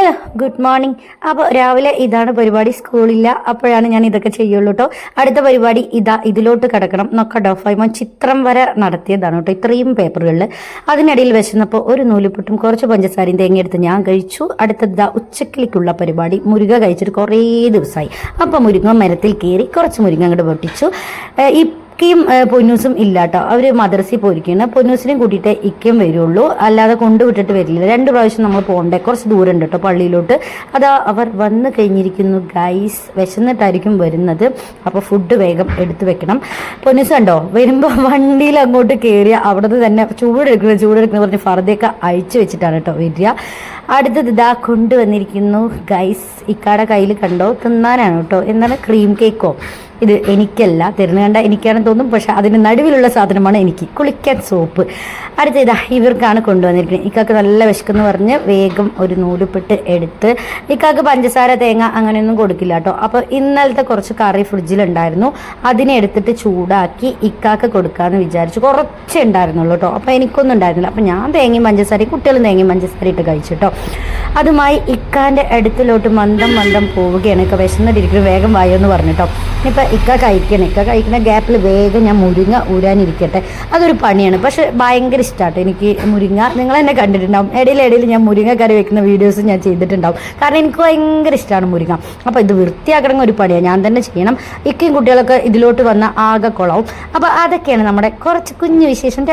Hello good morning. അപ്പോൾ രാവിലെ ഇതാണ് പരിപാടി, സ്കൂളില്ല അപ്പോഴാണ് ഞാൻ ഇതൊക്കെ ചെയ്യുള്ളൂ കേട്ടോ. അടുത്ത പരിപാടി ഇതിലോട്ട് കിടക്കണം നോക്കട്ടോ. ഫൈമോൻ ചിത്രം വരെ നടത്തിയതാണ് കേട്ടോ ഇത്രയും പേപ്പറുകളിൽ. അതിനിടയിൽ വിശന്നപ്പോൾ ഒരു നൂലുപുട്ടും കുറച്ച് പഞ്ചസാരയും തേങ്ങയെടുത്ത് ഞാൻ കഴിച്ചു. അടുത്തത് ഉച്ചക്കിലേക്കുള്ള പരിപാടി. മുരുക കഴിച്ചിട്ട് കുറേ ദിവസമായി. അപ്പോൾ മുരുങ്ങ മരത്തിൽ കയറി കുറച്ച് മുരുങ്ങ അങ്ങോട്ട് പൊട്ടിച്ചു. ഇക്കയും പൊന്നൂസും ഇല്ല കേട്ടോ, അവർ മദ്രസയിൽ പോയിരിക്കുകയാണ്. പൊന്നൂസിനെയും കൂട്ടിയിട്ട് ഇക്കയും വരുള്ളൂ, അല്ലാതെ കൊണ്ടുവിട്ടിട്ട് വരില്ല. 2 പ്രാവശ്യം നമ്മൾ പോകണ്ടേ, കുറച്ച് ദൂരം ഉണ്ട് കേട്ടോ പള്ളിയിലോട്ട്. അതാ അവർ വന്ന് കഴിഞ്ഞിരിക്കുന്നു ഗൈസ്. വിശന്നിട്ടായിരിക്കും വരുന്നത്, അപ്പോൾ ഫുഡ് വേഗം എടുത്തു വെക്കണം. പൊന്നൂസ് കണ്ടോ വരുമ്പോൾ വണ്ടിയിൽ അങ്ങോട്ട് കയറിയ അവിടുന്ന് തന്നെ ചൂടെടുക്കുന്ന പറഞ്ഞ് ഫർദയൊക്കെ അഴിച്ചു വെച്ചിട്ടാണ് കേട്ടോ വരിക. അടുത്തത് ഇതാ കൊണ്ടുവന്നിരിക്കുന്നു ഗൈസ്. ഇക്കാടെ കയ്യിൽ കണ്ടോ തിന്നാനാണ് കേട്ടോ. എന്താണ് ക്രീം കേക്കോ? ഇത് എനിക്കല്ല, തരുന്ന കണ്ട എനിക്കാണെന്ന് തോന്നും, പക്ഷെ അതിന് നടുവിലുള്ള സാധനമാണ് എനിക്ക്. കുളിക്കാൻ സോപ്പ്. അടുത്ത ഇതാ ഇവർക്കാണ് കൊണ്ടുവന്നിരിക്കുന്നത്. ഇക്കാക്ക് നല്ല വിശക്കെന്ന് പറഞ്ഞ് വേഗം ഒരു നൂലുപെട്ട് എടുത്ത്. ഇക്കാക്ക് പഞ്ചസാര തേങ്ങ അങ്ങനെയൊന്നും കൊടുക്കില്ല കേട്ടോ. അപ്പോൾ ഇന്നലത്തെ കുറച്ച് കറി ഫ്രിഡ്ജിലുണ്ടായിരുന്നു, അതിനെ എടുത്തിട്ട് ചൂടാക്കി ഇക്കാക്ക് കൊടുക്കാമെന്ന് വിചാരിച്ചു. കുറച്ചേ ഉണ്ടായിരുന്നുള്ളൂ കേട്ടോ, അപ്പോൾ എനിക്കൊന്നും ഉണ്ടായിരുന്നില്ല. അപ്പോൾ ഞാൻ തേങ്ങയും പഞ്ചസാരയും കുട്ടികളും തേങ്ങയും പഞ്ചസാര ഇട്ട് കഴിച്ചു കേട്ടോ. അതുമായി ഇക്കാൻ്റെ അടുത്തിലോട്ട് മന്ദം പോവുകയാണ്. ഇക്ക വിശന്നിട്ടിരിക്കുന്നത് വേഗം വായോന്ന് പറഞ്ഞിട്ടോ. ഇപ്പം ഇക്ക കഴിക്കണ ഗ്യാപ്പിൽ വേഗം ഞാൻ മുരിങ്ങ ഊരാനിരിക്കട്ടെ. അതൊരു പണിയാണ്, പക്ഷെ ഭയങ്കര ഇഷ്ടമാട്ടോ എനിക്ക് മുരിങ്ങ. നിങ്ങൾ എന്നെ കണ്ടിട്ടുണ്ടാവും, ഇടയിൽ ഞാൻ മുരിങ്ങ കറി വെക്കുന്ന വീഡിയോസ് ഞാൻ ചെയ്തിട്ടുണ്ടാവും. കാരണം എനിക്ക് ഭയങ്കര ഇഷ്ടമാണ് മുരിങ്ങ. അപ്പോൾ ഇത് വൃത്തിയാക്കണമെങ്കിൽ ഒരു പണിയാണ്, ഞാൻ തന്നെ ചെയ്യണം. ഇക്കയും കുട്ടികളൊക്കെ ഇതിലോട്ട് വന്ന ആകെ കുളവും. അപ്പോൾ അതൊക്കെയാണ് നമ്മുടെ കുറച്ച് കുഞ്ഞു വിശേഷം.